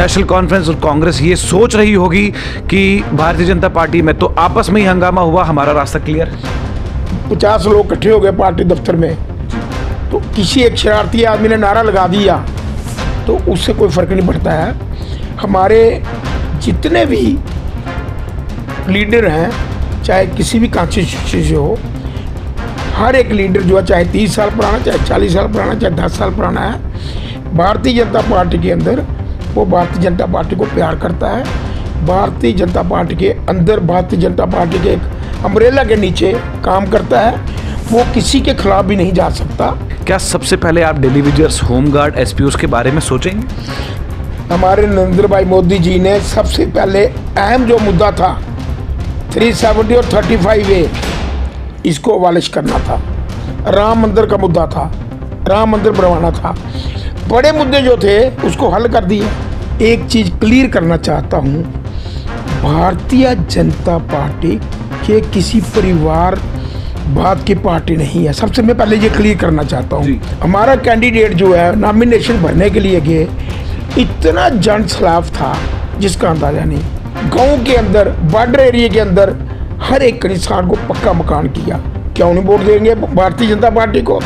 National conference और कांग्रेस ये सोच रही होगी कि भारतीय जनता पार्टी में तो आपस में ही हंगामा हुआ, हमारा रास्ता क्लियर। 50 लोग इकट्ठे हो गए पार्टी दफ्तर में, तो किसी एक शरारती आदमी ने नारा लगा दिया तो उससे कोई फ़र्क नहीं पड़ता है। हमारे जितने भी लीडर हैं, चाहे किसी भी कॉन्स्टिट्यूंसी से हो, हर एक लीडर जो है, चाहे 30 साल पुराना, चाहे 40 साल पुराना, चाहे 10 साल पुराना है, भारतीय जनता पार्टी के अंदर वो भारतीय जनता पार्टी को प्यार करता है। भारतीय जनता पार्टी के अंदर, भारतीय जनता पार्टी के एक अम्ब्रेला के नीचे काम करता है। वो किसी के खिलाफ भी नहीं जा सकता। क्या सबसे पहले आप डेली विजिटर्स, होमगार्ड, एसपीओस के बारे में सोचेंगे? हमारे नरेंद्र भाई मोदी जी ने सबसे पहले अहम जो मुद्दा था 370 और 35A, इसको अबालिश करना था। राम मंदिर का मुद्दा था, राम मंदिर बनवाना था। बड़े मुद्दे जो थे उसको हल कर दिया। एक चीज़ क्लियर करना चाहता हूँ, भारतीय जनता पार्टी के किसी परिवार बात की पार्टी नहीं है। सबसे मैं पहले ये क्लियर करना चाहता हूँ। हमारा कैंडिडेट जो है नॉमिनेशन भरने के लिए गए, इतना जन सैलाब था जिसका अंदाज़ा नहीं। गांव के अंदर, बॉर्डर एरिया के अंदर हर एक इंसान को पक्का मकान किया। क्यों नहीं वोट देंगे भारतीय जनता पार्टी को?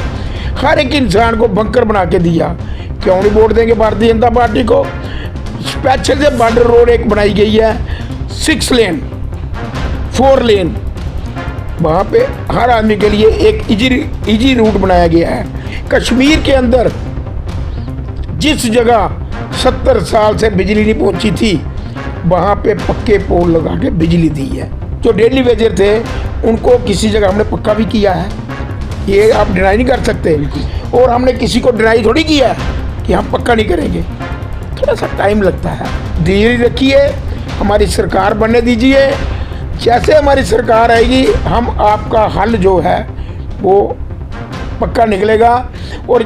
हर एक इंसान को बंकर बना के दिया। क्यों नहीं वोट देंगे भारतीय जनता पार्टी को? स्पेशल से बॉर्डर रोड एक बनाई गई है, 6 लेन 4 लेन, वहाँ पे हर आदमी के लिए एक इजी रूट बनाया गया है। कश्मीर के अंदर जिस जगह 70 साल से बिजली नहीं पहुंची थी, वहाँ पे पक्के पोल लगा के बिजली दी है। जो डेली वेजर थे उनको किसी जगह हमने पक्का भी किया है, ये आप डिनाई नहीं कर सकते। और हमने किसी को डिनाई थोड़ी किया है कि हम पक्का नहीं करेंगे। थोड़ा सा टाइम लगता है, धीरे रखिए, हमारी सरकार बनने दीजिए। जैसे हमारी सरकार आएगी, हम आपका हल जो है वो पक्का निकलेगा। और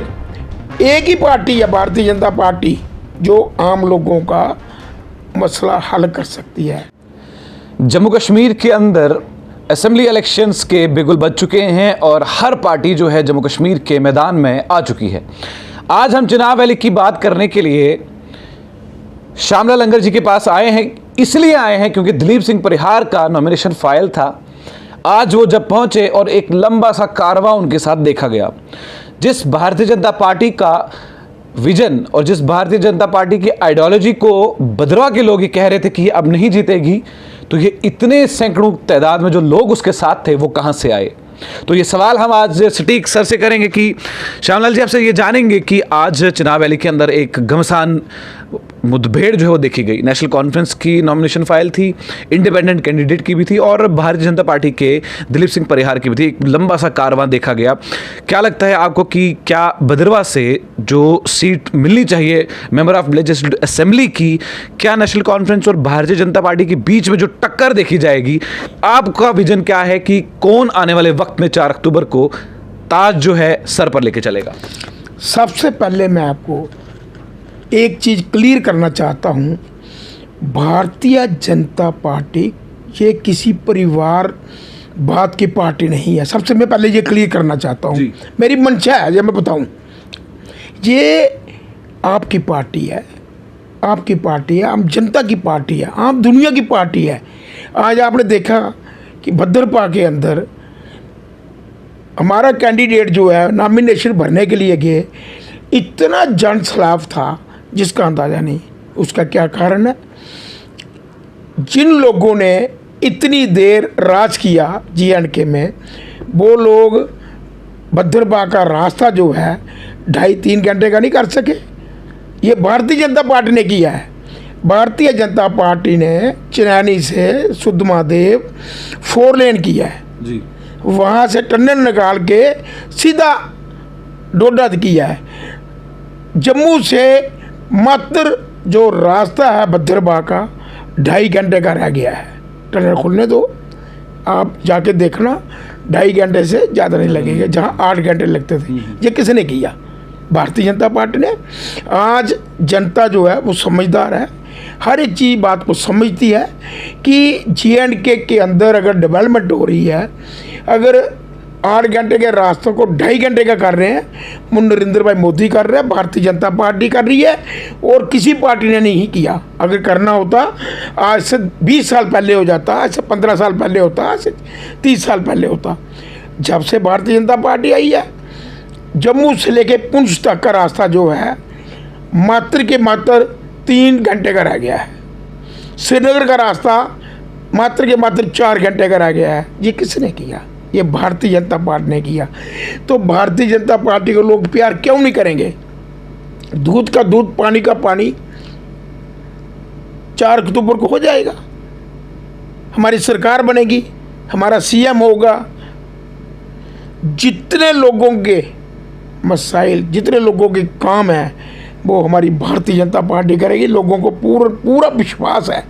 एक ही पार्टी है भारतीय जनता पार्टी जो आम लोगों का मसला हल कर सकती है। जम्मू कश्मीर के अंदर असेंबली इलेक्शंस के बिगुल बज चुके हैं और हर पार्टी जो है जम्मू कश्मीर के मैदान में आ चुकी है। आज हम चुनाव रैली की बात करने के लिए श्यामलाल लंगर जी के पास आए हैं। इसलिए आए हैं क्योंकि दिलीप सिंह परिहार का नॉमिनेशन फाइल था। आज वो जब पहुंचे और एक लंबा सा कारवां उनके साथ देखा गया। जिस भारतीय जनता पार्टी का विजन और जिस भारतीय जनता पार्टी की आइडियोलॉजी को भद्रवाह के लोग ये कह रहे थे कि ये अब नहीं जीतेगी, तो ये इतने सैकड़ों तादाद में जो लोग उसके साथ थे वो कहाँ से आए? तो ये सवाल हम आज सटीक सर से करेंगे कि श्यामलाल जी, आपसे ये जानेंगे कि आज चुनाव रैली के अंदर एक घमासान मुठभेड़ जो है वो देखी गई। नेशनल कॉन्फ्रेंस की नॉमिनेशन फाइल थी, इंडिपेंडेंट कैंडिडेट की भी थी और भारतीय जनता पार्टी के दिलीप सिंह परिहार की भी थी। एक लंबा सा कारवां देखा गया। क्या लगता है आपको कि क्या भद्रवाह से जो सीट मिलनी चाहिए मेंबर ऑफ लेजिस्लेटिव असेंबली की, क्या नेशनल कॉन्फ्रेंस और भारतीय जनता पार्टी के बीच में जो टक्कर देखी जाएगी, आपका विजन क्या है कि कौन आने वाले वक्त में 4 अक्टूबर को ताज जो है सर पर लेके चलेगा? सबसे पहले मैं आपको एक चीज़ क्लियर करना चाहता हूँ, भारतीय जनता पार्टी ये किसी परिवार बात की पार्टी नहीं है। सबसे मैं पहले ये क्लियर करना चाहता हूँ। मेरी मंशा है, ये मैं बताऊँ, ये आपकी पार्टी है, आपकी पार्टी है, आम जनता की पार्टी है, आम दुनिया की पार्टी है। आज आपने देखा कि भद्रवाह के अंदर हमारा कैंडिडेट जो है नॉमिनेशन भरने के लिए गए, इतना जन सैलाब था जिसका अंदाज़ा नहीं। उसका क्या कारण है? जिन लोगों ने इतनी देर राज किया J&K में, वो लोग भद्रवाह का रास्ता जो है 2.5-3 घंटे का नहीं कर सके। ये भारतीय जनता पार्टी ने किया है। भारतीय जनता पार्टी ने चिनैनी से सुद्धमहादेव 4 लेन किया है जी। वहाँ से टनल निकाल के सीधा डोडा किया है। जम्मू से मात्र जो रास्ता है भद्रवाह का 2.5 घंटे का रह गया है। टनल खुलने दो, आप जाके देखना, 2.5 घंटे से ज़्यादा नहीं लगेगा, जहाँ 8 घंटे लगते थे। ये किसने किया? भारतीय जनता पार्टी ने। आज जनता जो है वो समझदार है, हर एक चीज़ बात को समझती है कि J&K के अंदर अगर डेवलपमेंट हो रही है, अगर 8 घंटे के रास्तों को 2.5 घंटे का कर रहे हैं। नरेंद्र भाई मोदी कर रहे हैं, भारतीय जनता पार्टी कर रही है, और किसी पार्टी ने नहीं किया। अगर करना होता आज से 20 साल पहले हो जाता, आज से 15 साल पहले होता, आज से 30 साल पहले होता। जब से भारतीय जनता पार्टी आई है, जम्मू से लेके पुंछ तक का रास्ता जो है मात्र के मात्र 3 घंटे का रह गया है। श्रीनगर का रास्ता मात्र के मात्र 4 घंटे का रह गया है। ये किसने किया? ये भारतीय जनता पार्टी ने किया। तो भारतीय जनता पार्टी को लोग प्यार क्यों नहीं करेंगे? दूध का दूध, पानी का पानी 4 अक्टूबर को हो जाएगा। हमारी सरकार बनेगी, हमारा सीएम होगा। जितने लोगों के मसाइल, जितने लोगों के काम हैं, वो हमारी भारतीय जनता पार्टी करेगी। लोगों को पूरा विश्वास है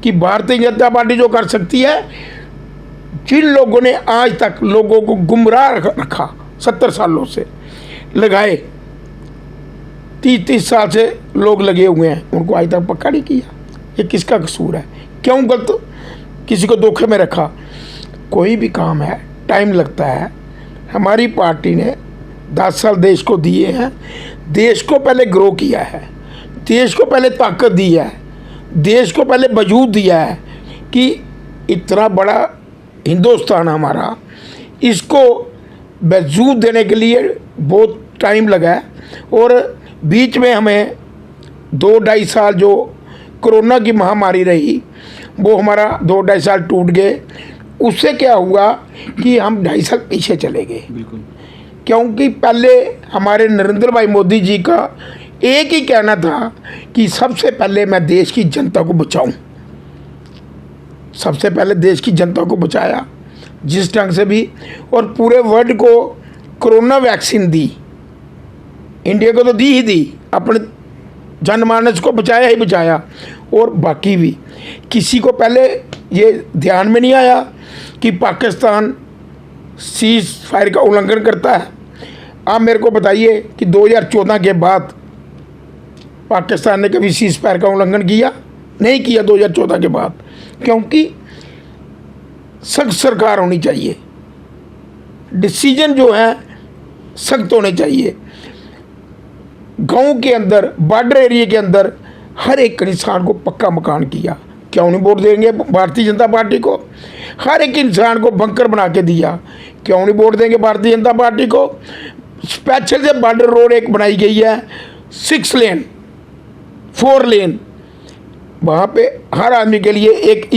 कि भारतीय जनता पार्टी जो कर सकती है। जिन लोगों ने आज तक लोगों को गुमराह रखा 70 सालों से लगाए, 30 साल से लोग लगे हुए हैं, उनको आज तक पक्का नहीं किया। ये किसका कसूर है? क्यों गलत किसी को धोखे में रखा? कोई भी काम है, टाइम लगता है। हमारी पार्टी ने 10 साल देश को दिए हैं। देश को पहले ग्रो किया है, देश को पहले ताकत दी है, देश को पहले वजूद दिया है कि इतना बड़ा हिंदुस्तान हमारा, इसको वजूद देने के लिए बहुत टाइम लगा है। और बीच में हमें 2-2.5 साल जो कोरोना की महामारी रही, वो हमारा 2-2.5 साल टूट गए। उससे क्या हुआ कि हम 2.5 साल पीछे चले गए। बिल्कुल। क्योंकि पहले हमारे नरेंद्र भाई मोदी जी का एक ही कहना था कि सबसे पहले मैं देश की जनता को बचाऊं। सबसे पहले देश की जनता को बचाया जिस ढंग से भी, और पूरे वर्ल्ड को कोरोना वैक्सीन दी। इंडिया को तो दी ही दी, अपने जनमानस को बचाया ही बचाया, और बाकी भी। किसी को पहले ये ध्यान में नहीं आया कि पाकिस्तान सीज फायर का उल्लंघन करता है। आप मेरे को बताइए कि 2014 के बाद पाकिस्तान ने कभी सीज फायर का उल्लंघन किया? नहीं किया 2014 के बाद। क्योंकि सख्त सरकार होनी चाहिए, डिसीजन जो है सख्त होने चाहिए। गांव के अंदर, बॉर्डर एरिया के अंदर हर एक इंसान को पक्का मकान किया। क्यों नहीं वोट देंगे भारतीय जनता पार्टी को? हर एक इंसान को बंकर बना के दिया। क्यों नहीं वोट देंगे भारतीय जनता पार्टी को? स्पेशल से बॉर्डर रोड एक बनाई गई है, 6 लेन 4 लेन, वहाँ पे हर आदमी के लिए एक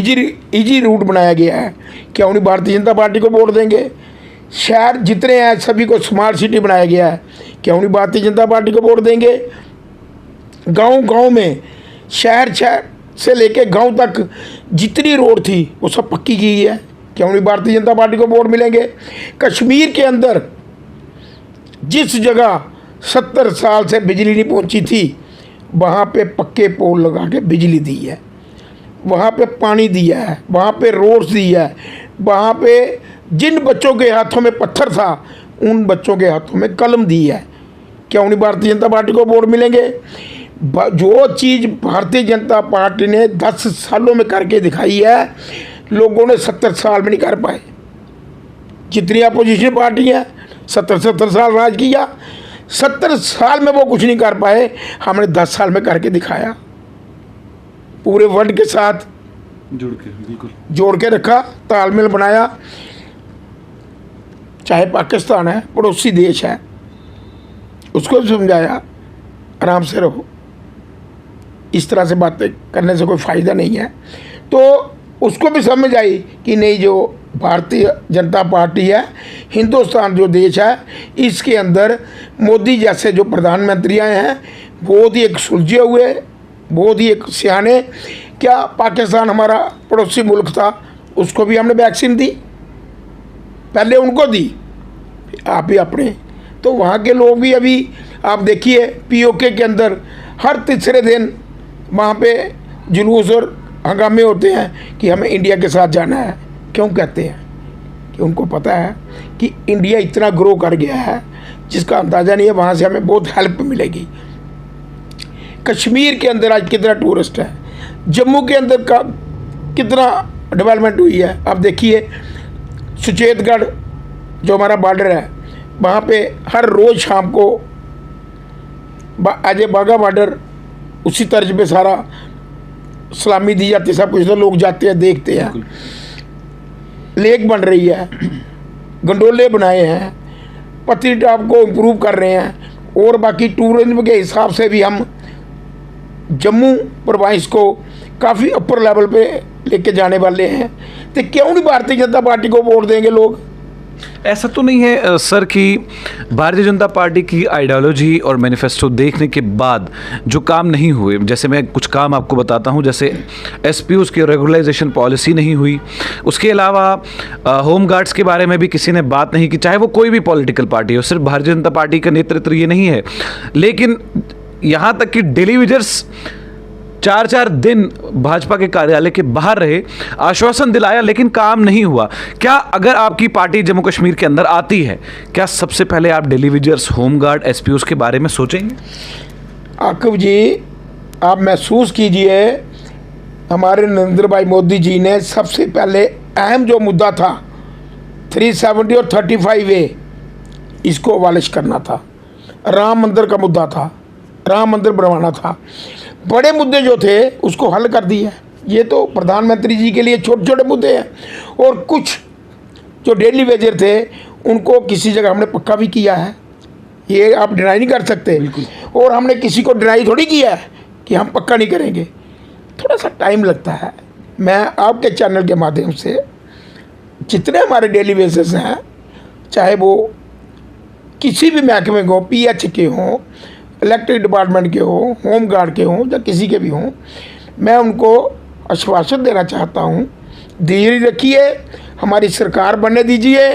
इजी रूट बनाया गया है। क्यों नहीं भारतीय जनता पार्टी को वोट देंगे? शहर जितने हैं सभी को स्मार्ट सिटी बनाया गया है। क्यों नहीं भारतीय जनता पार्टी को वोट देंगे? गांव में, शहर से लेके गांव तक जितनी रोड थी वो सब पक्की की है। क्यों नहीं भारतीय जनता पार्टी को वोट मिलेंगे? कश्मीर के अंदर जिस जगह 70 साल से बिजली नहीं पहुंची थी, वहाँ पे पक्के पोल लगा के बिजली दी है, वहाँ पे पानी दिया है, वहाँ पे रोड्स दी है, वहाँ पे जिन बच्चों के हाथों में पत्थर था उन बच्चों के हाथों में कलम दी है। क्यों नहीं भारतीय जनता पार्टी को वोट मिलेंगे? जो चीज़ भारतीय जनता पार्टी ने 10 सालों में करके दिखाई है, लोगों ने 70 साल में नहीं कर पाए। जितनी अपोजिशन पार्टी हैं 70 साल राज किया, 70 साल में वो कुछ नहीं कर पाए। हमने 10 साल में करके दिखाया, पूरे वर्ल्ड के साथ जोड़ के रखा, तालमेल बनाया। चाहे पाकिस्तान है, पड़ोसी देश है, उसको भी समझाया आराम से रहो, इस तरह से बातें करने से कोई फ़ायदा नहीं है। तो उसको भी समझ आई कि नहीं, जो भारतीय जनता पार्टी है, हिंदुस्तान जो देश है, इसके अंदर मोदी जैसे जो प्रधानमंत्री आए हैं बहुत ही एक सुलझे हुए, बहुत ही एक सियाने। क्या पाकिस्तान हमारा पड़ोसी मुल्क था, उसको भी हमने वैक्सीन दी, पहले उनको दी, आप ही अपने। तो वहाँ के लोग भी अभी आप देखिए पीओके के अंदर हर तीसरे दिन वहाँ पे जुलूस और हंगामे होते हैं कि हमें इंडिया के साथ जाना है। क्यों कहते हैं? कि उनको पता है कि इंडिया इतना ग्रो कर गया है जिसका अंदाज़ा नहीं है, वहाँ से हमें बहुत हेल्प मिलेगी। कश्मीर के अंदर आज कितना टूरिस्ट है, जम्मू के अंदर का कितना डेवलपमेंट हुई है। आप देखिए सुचेतगढ़ जो हमारा बॉर्डर है, वहाँ पे हर रोज़ शाम को अजय बागा बॉर्डर उसी तर्ज पे सारा सलामी दी जाती है, सब कुछ, तो लोग जाते हैं देखते हैं। लेक बन रही है, गंडोले बनाए हैं, पत्नीटॉप को इम्प्रूव कर रहे हैं, और बाकी टूरिज्म के हिसाब से भी हम जम्मू प्रोविंस को काफ़ी अपर लेवल पे लेके जाने वाले हैं। तो क्यों नहीं भारतीय जनता पार्टी को वोट देंगे लोग? ऐसा तो नहीं है सर कि भारतीय जनता पार्टी की आइडियोलॉजी और मैनिफेस्टो देखने के बाद जो काम नहीं हुए, जैसे मैं कुछ काम आपको बताता हूं, जैसे एसपीओज़ की रेगुलराइजेशन पॉलिसी नहीं हुई, उसके अलावा होम गार्ड्स के बारे में भी किसी ने बात नहीं की, चाहे वो कोई भी पॉलिटिकल पार्टी हो, सिर्फ भारतीय जनता पार्टी का नेतृत्व ये नहीं है। लेकिन यहाँ तक कि डेली विजर्स 4-4 दिन भाजपा के कार्यालय के बाहर रहे, आश्वासन दिलाया, लेकिन काम नहीं हुआ। क्या अगर आपकी पार्टी जम्मू कश्मीर के अंदर आती है, क्या सबसे पहले आप डेली विजर्स, होम गार्ड, एसपीओज़ के बारे में सोचेंगे? आकिब जी, आप महसूस कीजिए, हमारे नरेंद्र भाई मोदी जी ने सबसे पहले अहम जो मुद्दा था 370 और 35A, इसको अबॉलिश करना था। राम मंदिर का मुद्दा था, राम मंदिर बनवाना था। बड़े मुद्दे जो थे उसको हल कर दिया। ये तो प्रधानमंत्री जी के लिए छोटे छोटे मुद्दे हैं, और कुछ जो डेली वेजर थे उनको किसी जगह हमने पक्का भी किया है, ये आप डिनाई नहीं कर सकते। और हमने किसी को डिनाई थोड़ी किया है कि हम पक्का नहीं करेंगे। थोड़ा सा टाइम लगता है। मैं आपके चैनल के माध्यम से जितने हमारे डेली बेसिस हैं, चाहे वो किसी भी महकमे के हों, PH के हों, इलेक्ट्रिक डिपार्टमेंट के हों, होम गार्ड के हों, या किसी के भी हों, मैं उनको आश्वासन देना चाहता हूँ, धीरे रखिए, हमारी सरकार बनने दीजिए।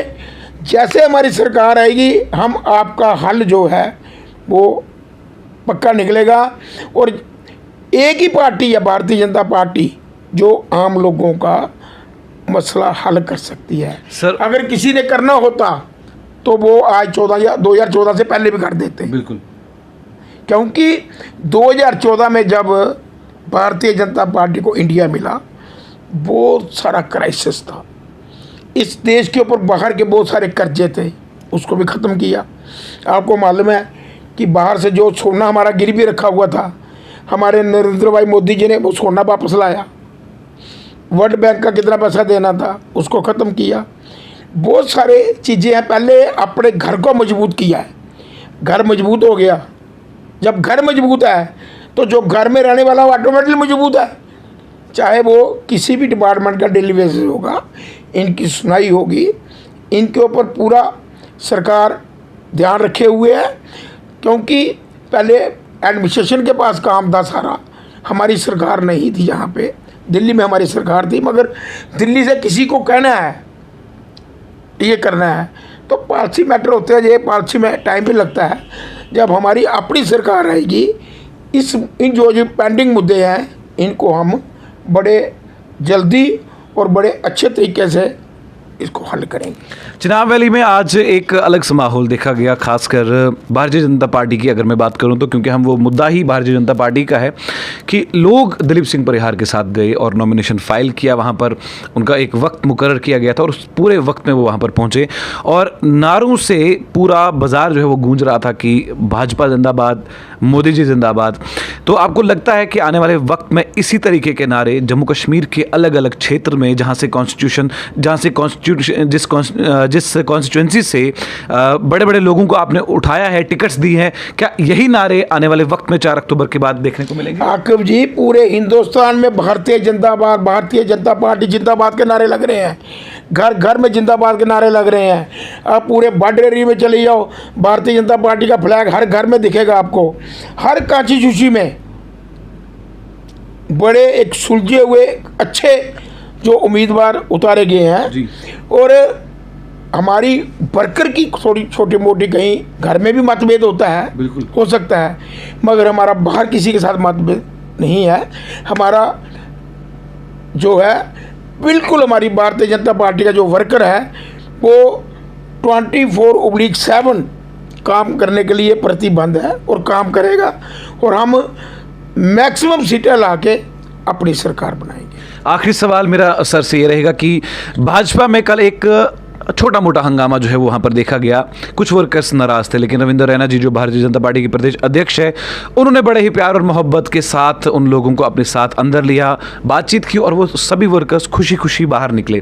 जैसे हमारी सरकार आएगी, हम आपका हल जो है वो पक्का निकलेगा। और एक ही पार्टी है भारतीय जनता पार्टी जो आम लोगों का मसला हल कर सकती है। सर, अगर किसी ने करना होता तो वो आज 2014 से पहले भी कर देते। बिल्कुल, क्योंकि 2014 में जब भारतीय जनता पार्टी को इंडिया मिला, बहुत सारा क्राइसिस था। इस देश के ऊपर बाहर के बहुत सारे कर्जे थे, उसको भी ख़त्म किया। आपको मालूम है कि बाहर से जो सोना हमारा गिरवी रखा हुआ था, हमारे नरेंद्र भाई मोदी जी ने वो सोना वापस लाया। वर्ल्ड बैंक का कितना पैसा देना था, उसको ख़त्म किया। बहुत सारे चीज़ें हैं। पहले अपने घर को मजबूत किया है, घर मजबूत हो गया। जब घर मजबूत है तो जो घर में रहने वाला वो ऑटोमेटिकली मजबूत है। चाहे वो किसी भी डिपार्टमेंट का डेली बेसिस होगा, इनकी सुनाई होगी, इनके ऊपर पूरा सरकार ध्यान रखे हुए है। क्योंकि पहले एडमिनिस्ट्रेशन के पास काम था सारा, हमारी सरकार नहीं थी यहाँ पे, दिल्ली में हमारी सरकार थी। मगर दिल्ली से किसी को कहना है ये करना है तो पॉलिसी मैटर होते हैं, ये पॉलिसी में टाइम भी लगता है। जब हमारी अपनी सरकार आएगी, इन जो पेंडिंग मुद्दे हैं इनको हम बड़े जल्दी और बड़े अच्छे तरीके से इसको हल करेंगे। चिनाब वैली में आज एक अलग सा माहौल देखा गया, खासकर भारतीय जनता पार्टी की अगर मैं बात करूं तो, क्योंकि हम वो मुद्दा ही भारतीय जनता पार्टी का है कि लोग दिलीप सिंह परिहार के साथ गए और नॉमिनेशन फाइल किया। वहां पर उनका एक वक्त मुकर्रर किया गया था और उस पूरे वक्त में वो वहां पर पहुंचे और नारों से पूरा बाजार जो है वो गूंज रहा था कि भाजपा जिंदाबाद, मोदी जी जिंदाबाद। तो आपको लगता है कि आने वाले वक्त में इसी तरीके के नारे जम्मू कश्मीर के अलग अलग क्षेत्र में, जहाँ से जिस कॉन्स्टिट्यूंसी से बड़े बड़े लोगों को आपने उठाया है, टिकट्स दी हैं, क्या यही नारे आने वाले वक्त में 4 अक्टूबर के बाद देखने को मिलेंगे? आकिब जी, पूरे हिंदुस्तान में भारतीय जिंदाबाद, भारतीय जनता पार्टी जिंदाबाद के नारे लग रहे हैं। घर घर में जिंदाबाद के नारे लग रहे हैं। आप पूरे बॉर्डर एरिया में चले जाओ, भारतीय जनता पार्टी का फ्लैग हर घर में दिखेगा आपको। हर कांची में बड़े एक सुलझे हुए अच्छे जो उम्मीदवार उतारे गए हैं। और हमारी वर्कर की थोड़ी छोटी मोटी कहीं घर में भी मतभेद होता है, बिल्कुल हो सकता है, मगर हमारा बाहर किसी के साथ मतभेद नहीं है। हमारा जो है बिल्कुल, हमारी भारतीय जनता पार्टी का जो वर्कर है वो 24/7 काम करने के लिए प्रतिबद्ध है और काम करेगा। और हम मैक्सिमम सीटें लाके अपनी सरकार बनाएंगे। आखिरी सवाल मेरा सर से ये रहेगा कि भाजपा में कल एक छोटा मोटा हंगामा जो है वो वहाँ पर देखा गया। कुछ वर्कर्स नाराज थे, लेकिन रविंद्र रैना जी जो भारतीय जनता पार्टी के प्रदेश अध्यक्ष है, उन्होंने बड़े ही प्यार और मोहब्बत के साथ उन लोगों को अपने साथ अंदर लिया, बातचीत की और वो सभी वर्कर्स खुशी खुशी बाहर निकले।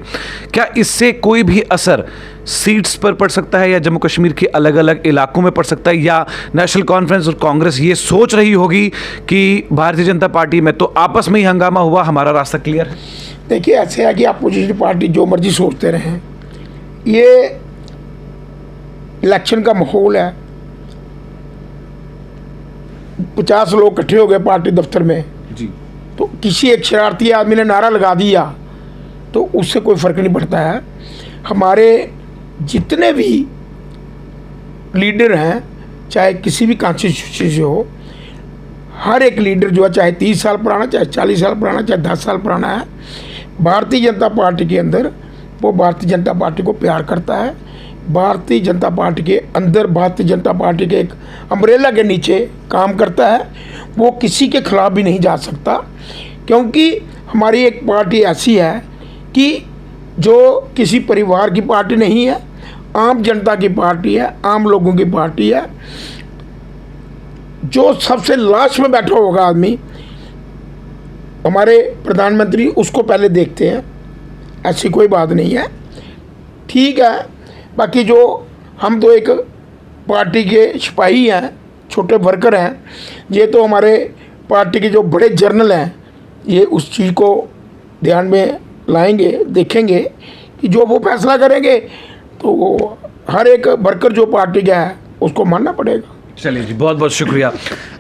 क्या इससे कोई भी असर सीट्स पर पड़ सकता है या जम्मू कश्मीर के अलग अलग इलाकों में पड़ सकता है, या नेशनल कॉन्फ्रेंस और कांग्रेस ये सोच रही होगी कि भारतीय जनता पार्टी में तो आपस में ही हंगामा हुआ, हमारा रास्ता क्लियर है? देखिए, ऐसे है कि अपोजिशन पार्टी जो मर्जी सोचते रहें, ये इलेक्शन का माहौल है। 50 लोग इकट्ठे हो गए पार्टी दफ्तर में जी, तो किसी एक शरारती आदमी ने नारा लगा दिया तो उससे कोई फ़र्क नहीं पड़ता है। हमारे जितने भी लीडर हैं, चाहे किसी भी कॉन्स्टिट्यूंसी से हो, हर एक लीडर जो है, चाहे 30 साल पुराना, चाहे 40 साल पुराना, चाहे 10 साल पुराना है, भारतीय जनता पार्टी के अंदर वो भारतीय जनता पार्टी को प्यार करता है। भारतीय जनता पार्टी के अंदर, भारतीय जनता पार्टी के एक अम्ब्रेला के नीचे काम करता है। वो किसी के खिलाफ भी नहीं जा सकता, क्योंकि हमारी एक पार्टी ऐसी है कि जो किसी परिवार की पार्टी नहीं है, आम जनता की पार्टी है, आम लोगों की पार्टी है। जो सबसे लास्ट में बैठा होगा आदमी, हमारे प्रधानमंत्री उसको पहले देखते हैं, ऐसी कोई बात नहीं है। ठीक है, बाकी जो हम तो एक पार्टी के सिपाही हैं, छोटे वर्कर हैं, ये तो हमारे पार्टी के जो बड़े जर्नल हैं, ये उस चीज़ को ध्यान में लाएंगे, देखेंगे कि जो वो फैसला करेंगे तो वो हर एक वर्कर जो पार्टी का है उसको मानना पड़ेगा। चलिए जी, बहुत बहुत शुक्रिया।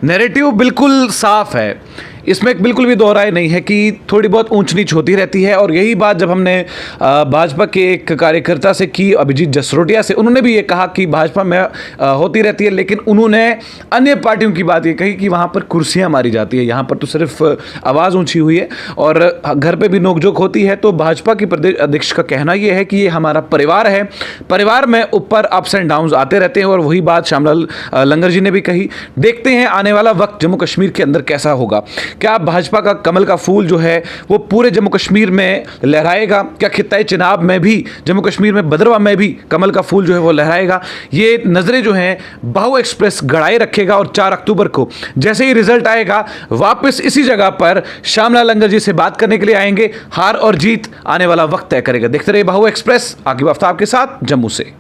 नैरेटिव बिल्कुल साफ है, इसमें बिल्कुल भी दोहराए नहीं है कि थोड़ी बहुत ऊंच नीच होती रहती है। और यही बात जब हमने भाजपा के एक कार्यकर्ता से की, अभिजीत जसरोटिया से, उन्होंने भी ये कहा कि भाजपा में होती रहती है, लेकिन उन्होंने अन्य पार्टियों की बात ये कही कि वहाँ पर कुर्सियाँ मारी जाती है, यहाँ पर तो सिर्फ आवाज़ ऊँची हुई है और घर पर भी नोकझोंक होती है। तो भाजपा की प्रदेश अध्यक्ष का कहना ये है कि ये हमारा परिवार है, परिवार में ऊपर अप्स एंड डाउन्स आते रहते हैं। और वही बात श्यामलाल लंगर जी ने भी कही। देखते हैं आने वाला वक्त जम्मू कश्मीर के अंदर कैसा होगा। क्या भाजपा का कमल का फूल जो है वो पूरे जम्मू कश्मीर में लहराएगा? क्या खित्ते चिनाब में भी, जम्मू कश्मीर में बदरवा में भी कमल का फूल जो है वो लहराएगा? ये नज़रें जो हैं बाहु एक्सप्रेस गड़ाए रखेगा। और 4 अक्टूबर को जैसे ही रिजल्ट आएगा, वापस इसी जगह पर श्यामलाल लंगर जी से बात करने के लिए आएंगे। हार और जीत आने वाला वक्त तय करेगा। देखते रहिए बाहु एक्सप्रेस। आगे आफ्ताब के साथ जम्मू से।